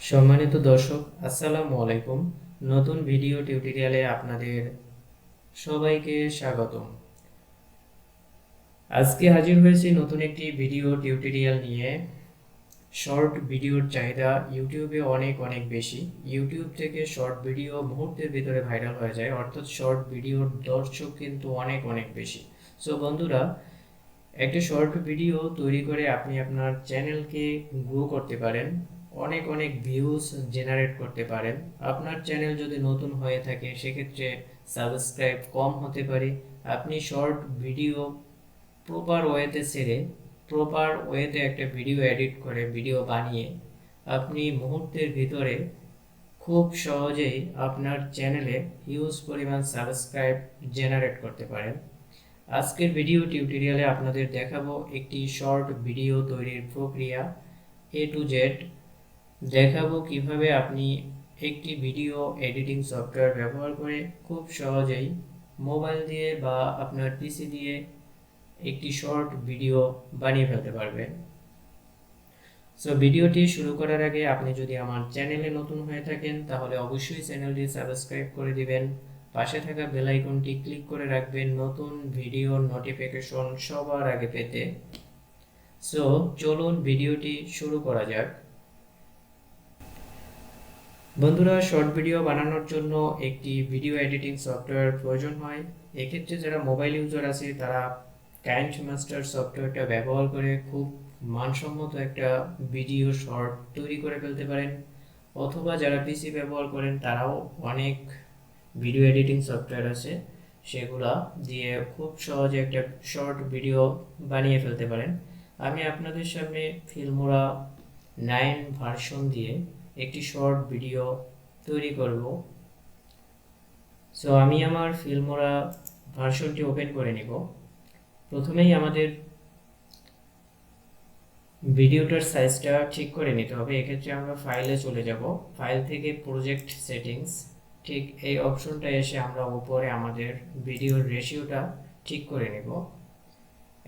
সম্মানিত দর্শক, আসসালামু আলাইকুম। নতুন ভিডিও টিউটোরিয়ালে আপনাদের সবাইকে স্বাগতম। আজকে হাজির হয়েছি নতুন একটি ভিডিও টিউটোরিয়াল নিয়ে। শর্ট ভিডিওর চাহিদা ইউটিউবে অনেক অনেক বেশি। ইউটিউব থেকে শর্ট ভিডিও মুহূর্তের ভিতরে ভাইরাল হয়ে যায়, অর্থাৎ শর্ট ভিডিওর দর্শক কিন্তু অনেক অনেক বেশি। সো বন্ধুরা, একটা শর্ট ভিডিও তৈরি করে আপনি আপনার চ্যানেলকে গ্রো করতে পারেন, অনেক অনেক ভিউজ জেনারেট করতে পারেন। আপনার চ্যানেল যদি নতুন হয়ে থাকে সেক্ষেত্রে সাবস্ক্রাইব কম হতে পারে। আপনি শর্ট ভিডিও প্রপার ওয়েতে ছেড়ে প্রপার ওয়েতে একটা ভিডিও এডিট করে ভিডিও বানিয়ে আপনি মুহূর্তের ভিতরে খুব সহজেই আপনার চ্যানেলে হিউজ পরিমাণ সাবস্ক্রাইব জেনারেট করতে পারেন। আজকের ভিডিও টিউটোরিয়ালে আপনাদের দেখাবো একটি শর্ট ভিডিও তৈরির প্রক্রিয়া এ টু জেড। দেখাবো কিভাবে আপনি একটি ভিডিও এডিটিং সফটওয়্যার ব্যবহার করে খুব সহজেই মোবাইল দিয়ে বা আপনার পিসি দিয়ে একটি শর্ট ভিডিও বানিয়ে ফেলতে পারবেন। সো ভিডিওটি শুরু করার আগে আপনি যদি আমার চ্যানেলে নতুন হয়ে থাকেন তাহলে অবশ্যই চ্যানেলটি সাবস্ক্রাইব করে দিবেন, পাশে থাকা বেল আইকনটি ক্লিক করে রাখবেন নতুন ভিডিওর নোটিফিকেশন সবার আগে পেতে। সো চলুন ভিডিওটি শুরু করা যাক। বন্ধুরা, শর্ট ভিডিও বানানোর জন্য একটি ভিডিও এডিটিং সফটওয়্যার প্রয়োজন হয়। এক্ষেত্রে যারা মোবাইল ইউজার আছে তারা কাইনমাস্টার সফটওয়্যারটা ব্যবহার করে খুব মানসম্মত একটা ভিডিও শর্ট তৈরি করে ফেলতে পারেন, অথবা যারা পিসি ব্যবহার করেন তারাও অনেক ভিডিও এডিটিং সফটওয়্যার আছে, সেগুলা দিয়ে খুব সহজে একটা শর্ট ভিডিও বানিয়ে ফেলতে পারেন। আমি আপনাদের সামনে ফিল্মোরা 9 ভার্সন দিয়ে একটি শর্ট ভিডিও তৈরি করব। সো আমি আমার ফিল্মোরা ভার্সনটি ওপেন করে নিব। প্রথমেই আমাদের ভিডিওটার সাইজটা ঠিক করে নিতে হবে। এক্ষেত্রে আমরা ফাইলে চলে যাব, ফাইল থেকে প্রজেক্ট সেটিংস, ঠিক এই অপশনটা এসে আমরা উপরে আমাদের ভিডিওর রেশিওটা ঠিক করে নিব।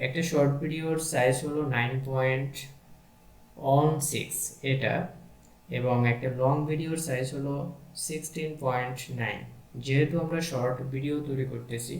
একটা শর্ট ভিডিওর সাইজ হলো 9.16 এটা, এবং একটা লং ভিডিওর সাইজ হলো 16.9। যেহেতু আমরা শর্ট ভিডিও তৈরি করতেছি,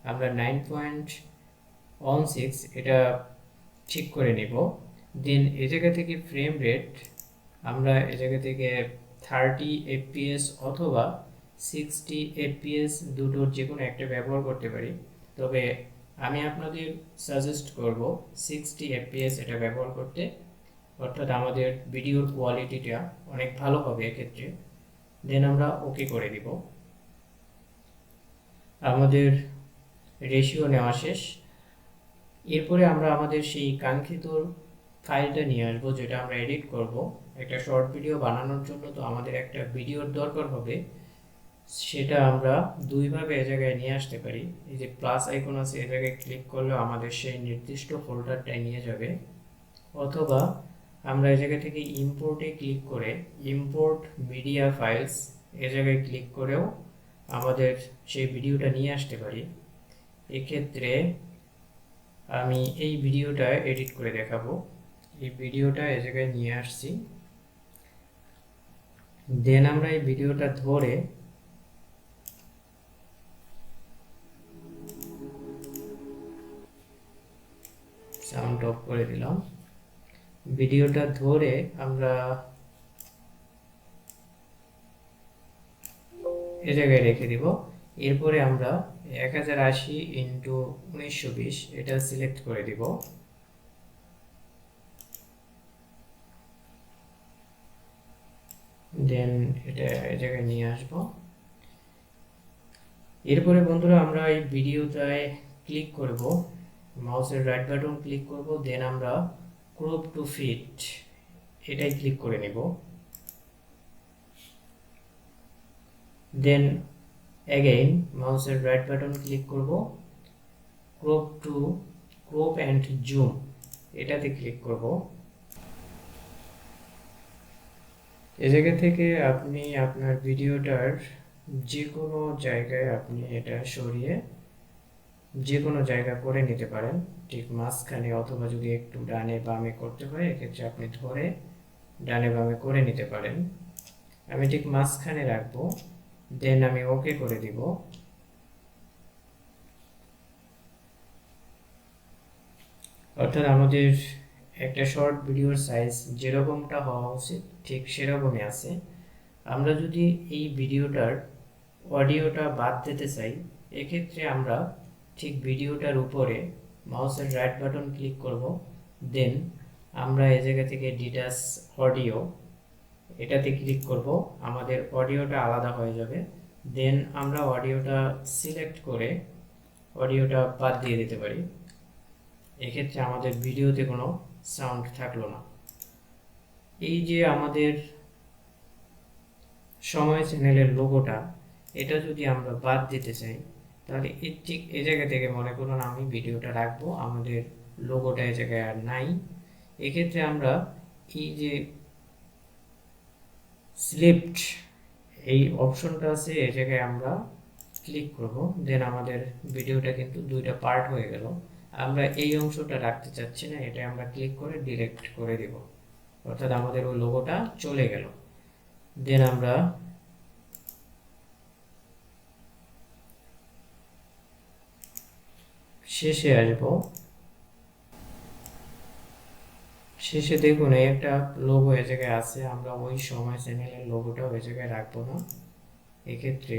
আমরা 9.16 এটা ঠিক করে নিব। দেন এ জায়গা থেকে ফ্রেম রেট আমরা এ জায়গা থেকে 30 fps অথবা 60 fps দুটোর যে কোনো একটা ব্যবহার করতে পারি, তবে আমি আপনাদের সাজেস্ট করব 60 fps এটা ব্যবহার করতে, অর্থাৎ আমাদের ভিডিওর কোয়ালিটিটা অনেক ভালো হবে এক্ষেত্রে। দেন আমরা ওকে করে দিব। আমাদের রেশিও নেওয়া শেষ। এরপরে আমরা আমাদের সেই কাঙ্ক্ষিত ফাইলটা নিয়ে আসবো যেটা আমরা এডিট করব। একটা শর্ট ভিডিও বানানোর জন্য তো আমাদের একটা ভিডিওর দরকার হবে, সেটা আমরা দুইভাবে এ জায়গায় নিয়ে আসতে পারি। এই যে প্লাস আইকন আছে, এ জায়গায় ক্লিক করলে আমাদের সেই নির্দিষ্ট ফোল্ডারটায় নিয়ে যাবে, অথবা আমরা এই জায়গা থেকে ইম্পোর্টে ক্লিক করে ইম্পোর্ট মিডিয়া ফাইলস এ জায়গায় ক্লিক করেও আমাদের সেই ভিডিওটা নিয়ে আসতে পারি। এক্ষেত্রে আমি এই ভিডিওটা এডিট করে দেখাবো। এই ভিডিওটা এই জায়গায় নিয়ে আসছি। দেন আমরা এই ভিডিওটা ধরে সাউন্ড অফ করে দিলাম। ভিডিওটা ধরে আমরা এই জায়গায় রেখে দিব। এরপরে আমরা 1080x1920 এটা সিলেক্ট করে দিব। দেন এটা এই জায়গায় নিয়ে আসব। এরপরে বন্ধুরা আমরা এই ভিডিওটায় ক্লিক করব, মাউসের রাইট বাটন ক্লিক করব, দেন আমরা ক্রপ টু ফিট এটাই ক্লিক করে নেব। দেন অ্যাগেইন মাউসের রাইট বাটন ক্লিক করব, ক্রপ অ্যান্ড জুম এটাতে ক্লিক করব। এ জায়গা থেকে আপনি আপনার ভিডিওটার যে কোনো জায়গায় আপনি এটা সরিয়ে যে কোনো জায়গা করে নিতে পারেন, ঠিক মাঝখানে, অথবা যদি একটু ডানে বামে করতে হয় এক্ষেত্রে আপনি ধরে ডানে বামে করে নিতে পারেন। আমি ঠিক মাঝখানে রাখবো, দেন আমি ওকে করে দিব। অর্থাৎ আমাদের একটা শর্ট ভিডিওর সাইজ যেরকমটা হওয়া উচিত ঠিক সেরকমই আছে। আমরা যদি এই ভিডিওটার অডিওটা বাদ দিতে চাই, এক্ষেত্রে আমরা ঠিক ভিডিওটার উপরে মাউসের রাইট বাটন ক্লিক করব, দেন আমরা এই জায়গা থেকে ডিটাচ অডিও এটাতে ক্লিক করব, আমাদের অডিওটা আলাদা হয়ে যাবে। দেন আমরা অডিওটা সিলেক্ট করে অডিওটা বাদ দিয়ে দিতে পারি। এক্ষেত্রে আমাদের ভিডিওতে কোনো সাউন্ড থাকলো না। এই যে আমাদের সময় চ্যানেলের লোগোটা, এটা যদি আমরা বাদ দিতে চাই, তাহলে ঠিক এই জায়গা থেকে মনে করুন আমি ভিডিওটা রাখবো, আমাদের লোগোটা এই জায়গায় আর নাই। এক্ষেত্রে আমরা এই যে সিলেক্ট এই অপশনটা আছে, এই জায়গায় আমরা ক্লিক করব, দেন আমাদের ভিডিওটা কিন্তু দুইটা পার্ট হয়ে গেল। আমরা এই অংশটা রাখতে চাচ্ছি না, এটা আমরা ক্লিক করে ডিলিট করে দেব, অর্থাৎ আমাদের ওই লোগোটা চলে গেল। দেন আমরা শেষে আসব। শেষে দেখুন এই একটা লোগো এই জায়গায় আছে, আমরা ওই সময় চ্যানেলের লোগোটা ওই জায়গায় রাখবো না। এক্ষেত্রে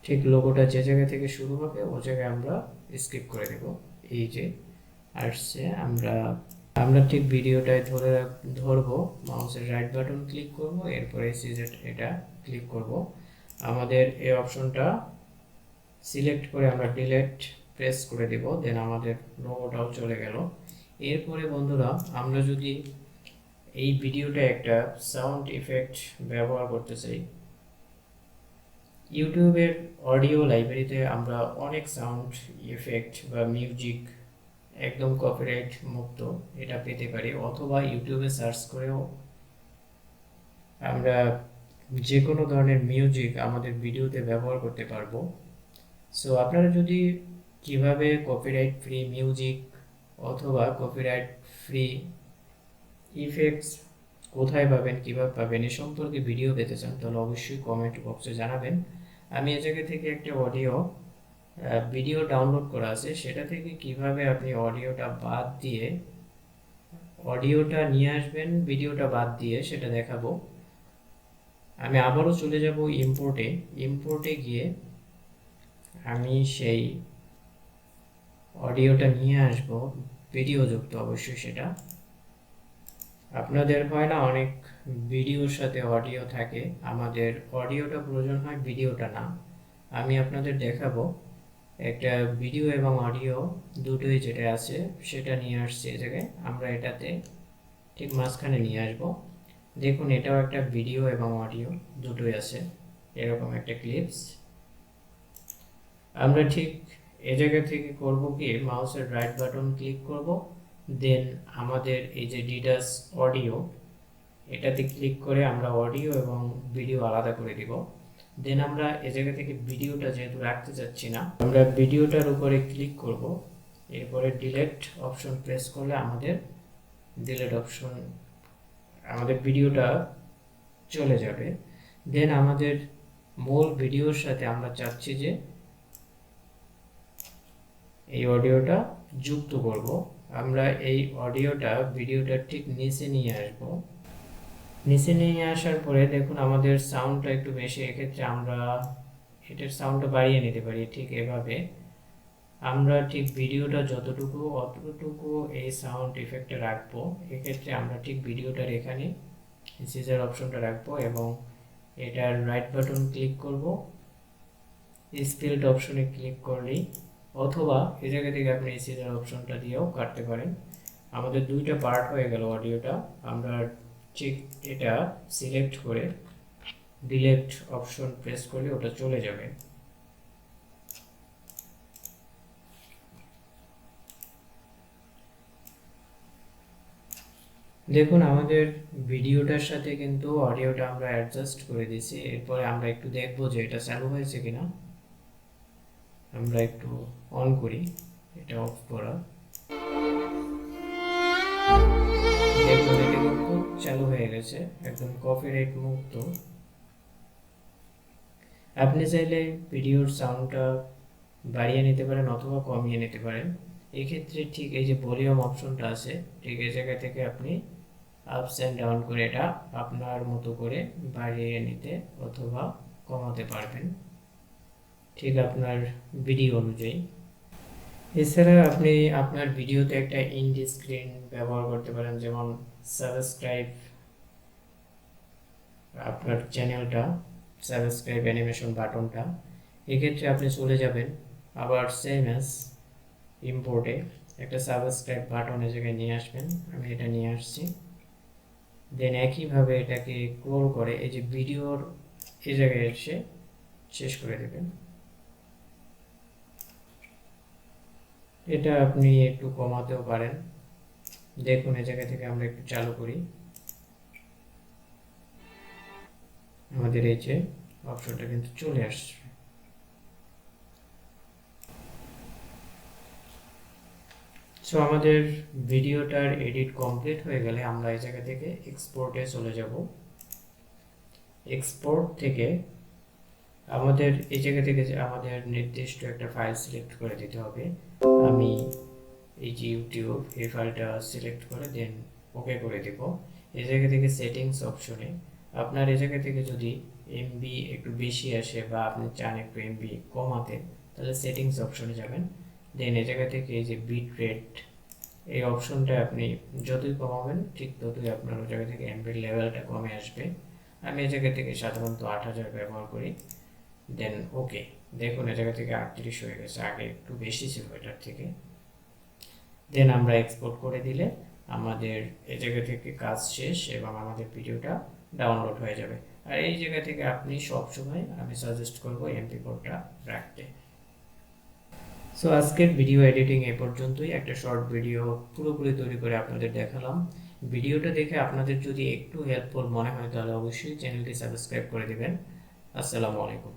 ঠিক লোগোটা যে জায়গা থেকে শুরু হবে ওই জায়গায় আমরা স্কিপ করে দেব। এই যে আসছে, আমরা ঠিক ভিডিওটায় ধরবো, মাউসের রাইট বাটন ক্লিক করব, এরপরে সিলেক্ট এটা ক্লিক করব, আমাদের এই অপশনটা সিলেক্ট করে আমরা ডিলিট প্রেস করে দেব, দেন আমাদের লোগোটাও চলে গেল। এরপরে বন্ধুরা আমরা যদি এই ভিডিওটা একটা সাউন্ড ইফেক্ট ব্যবহার করতে চাই, ইউটিউবের অডিও লাইব্রেরিতে আমরা অনেক সাউন্ড ইফেক্ট বা মিউজিক একদম কপিরাইট মুক্ত এটা পেতে পারি, অথবা ইউটিউবে সার্চ করেও আমরা যে কোনো ধরনের মিউজিক আমাদের ভিডিওতে ব্যবহার করতে পারবো। সো আপনারা যদি কিভাবে কপিরাইট ফ্রি মিউজিক অথবা কপিরাইট ফ্রি ইফেক্টস কোথায় পাবেন, কিভাবে পাবেন এ সম্পর্কে ভিডিও পেতে চান, তাহলে অবশ্যই কমেন্ট বক্সে জানাবেন। আমি এ জায়গা থেকে একটা ভিডিও ডাউনলোড করা আছে, সেটা থেকে কিভাবে আপনি অডিওটা বাদ দিয়ে অডিওটা নিয়ে আসবেন ভিডিওটা বাদ দিয়ে সেটা দেখাবো। আমি আবারও চলে যাব ইম্পোর্টে গিয়ে আমি সেই অডিওটা নিয়ে আসব, ভিডিও যুক্ত অবশ্যই। সেটা আপনাদের হয় না অনেক ভিডিওর সাথে অডিও থাকে, আমাদের অডিওটা প্রয়োজন হয় ভিডিওটা না। আমি আপনাদের দেখাবো একটা ভিডিও এবং অডিও দুটোই যেটা আছে সেটা নিয়ে আসছি এই জায়গায়, আমরা এটাতে ঠিক মাঝখানে নিয়ে আসব। দেখুন এটাও একটা ভিডিও এবং অডিও দুটোই আছে, এরকম একটা ক্লিপস। আমরা ঠিক এই জায়গা থেকে করব কি, মাউসের রাইট বাটন ক্লিক করব, দেন আমাদের এই যে ডিটাচ অডিও এটাতে ক্লিক করে আমরা অডিও এবং ভিডিও আলাদা করে দিব। দেন আমরা এই জায়গা থেকে ভিডিওটা যেহেতু রাখতে চাচ্ছি না, আমরা ভিডিওটার উপরে ক্লিক করব, এরপরে ডিলিট অপশন প্রেস করলে আমাদের ভিডিওটা চলে যাবে। দেন আমাদের মূল ভিডিওর সাথে আমরা চাচ্ছি যে এই অডিওটা যুক্ত করব। আমরা এই অডিওটা ভিডিওটা ঠিক নিচে নিয়ে আসব। নিচে নিয়ে আসার পরে দেখুন আমাদের সাউন্ডটা একটু বেশি, এক্ষেত্রে আমরা এটার সাউন্ডটা বাড়িয়ে নিতে পারি। ঠিক এভাবে আমরা ঠিক ভিডিওটা যতটুকু অতটুকু এই সাউন্ড ইফেক্টটা রাখবো। এক্ষেত্রে আমরা ঠিক ভিডিওটার এখানে সিজার অপশনটা রাখবো এবং এটার রাইট বাটন ক্লিক করব, স্পিল্ড অপশনে ক্লিক করলেই, অথবা এই জায়গা থেকে আপনি সিজার অপশনটা দিয়েও কাটতে পারেন। আমাদের দুইটা পার্ট হয়ে গেল অডিওটা, আমরা ঠিক এটা সিলেক্ট করে ডিলিট অপশন প্রেস করলে ওটা চলে যাবে। দেখুন আমাদের ভিডিওটার সাথে কিন্তু অডিওটা আমরা অ্যাডজাস্ট করে দিয়েছি। এরপরে আমরা একটু দেখবো যে এটা চালু হয়েছে কিনা। আমরা একটু অন করি, এটা অফ করা। দেখুন এটি কিন্তু চালু হয়ে গেছে, একদম কপিরাইট মুক্ত। আপনি চাইলে ভিডিওর সাউন্ডটা বাড়িয়ে নিতে পারেন অথবা কমিয়ে নিতে পারেন। এক্ষেত্রে ঠিক এই যে ভলিউম অপশনটা আছে, ঠিক এই জায়গা থেকে আপনি আপস অ্যান্ড ডাউন করে এটা আপনার মতো করে বাড়িয়ে নিতে অথবা কমাতে পারবেন, ঠিক আপনার ভিডিও অনুযায়ী। এছাড়া আপনি আপনার ভিডিওতে একটা ইন্ড স্ক্রিন ব্যবহার করতে পারেন, যেমন সাবস্ক্রাইব আপনার চ্যানেলটা, সাবস্ক্রাইব অ্যানিমেশন বাটনটা। এক্ষেত্রে আপনি চলে যাবেন আবার সেম অ্যাজ ইম্পোর্টে একটা সাবস্ক্রাইব বাটন এই জায়গায় নিয়ে আসবেন। আমি এটা নিয়ে আসছি। দেন একইভাবে এটাকে ক্রল করে এই যে ভিডিওর এই জায়গায় এসে শেষ করে দেবেন। এটা আপনি একটু কমাতেও পারেন। দেখুন এই জায়গা থেকে আমরা একটু চালু করি, আমাদের এই যে অপশনটা কিন্তু চলে আসছে। সো আমাদের ভিডিওটার এডিট কমপ্লিট হয়ে গেলে আমরা এই জায়গা থেকে এক্সপোর্টে চলে যাব। এক্সপোর্ট থেকে আমাদের এই জায়গা থেকে যে আমাদের নির্দিষ্ট একটা ফাইল সিলেক্ট করে দিতে হবে। আমি এই যে ইউটিউব এই ফাইলটা সিলেক্ট করে দেন ওকে করে দেব। এই জায়গা থেকে সেটিংস অপশনে আপনার এই জায়গা থেকে যদি এমবি একটু বেশি আসে বা আপনি চান একটু এমবি কমাতে, তাহলে সেটিংস অপশনে যাবেন। দেন এই জায়গা থেকে এই যে বিট রেট এই অপশনটা আপনি যতই কমাবেন ঠিক ততই আপনার ওই জায়গা থেকে এমবির লেভেলটা কমে আসবে। আমি এই জায়গা থেকে সাধারণত 8000 ব্যবহার করি। দেন ওকে, দেখুন এই জায়গা থেকে 38 হয়ে গেছে, আগে একটু বেশি ছিল এটার থেকে। দেন আমরা এক্সপোর্ট করে দিলে আমাদের এই জায়গা থেকে কাজ শেষ এবং আমাদের ভিডিওটা ডাউনলোড হয়ে যাবে। আর এই জায়গা থেকে আপনি সবসময় আমি সাজেস্ট করবো MP4টা রাখতে। সো আজকের ভিডিও এডিটিং এ পর্যন্তই। একটা শর্ট ভিডিও পুরোপুরি তৈরি করে আপনাদের দেখালাম। ভিডিওটা দেখে আপনাদের যদি একটু হেল্পফুল মনে হয় তাহলে অবশ্যই চ্যানেলটি সাবস্ক্রাইব করে দিবেন। আসসালামু আলাইকুম।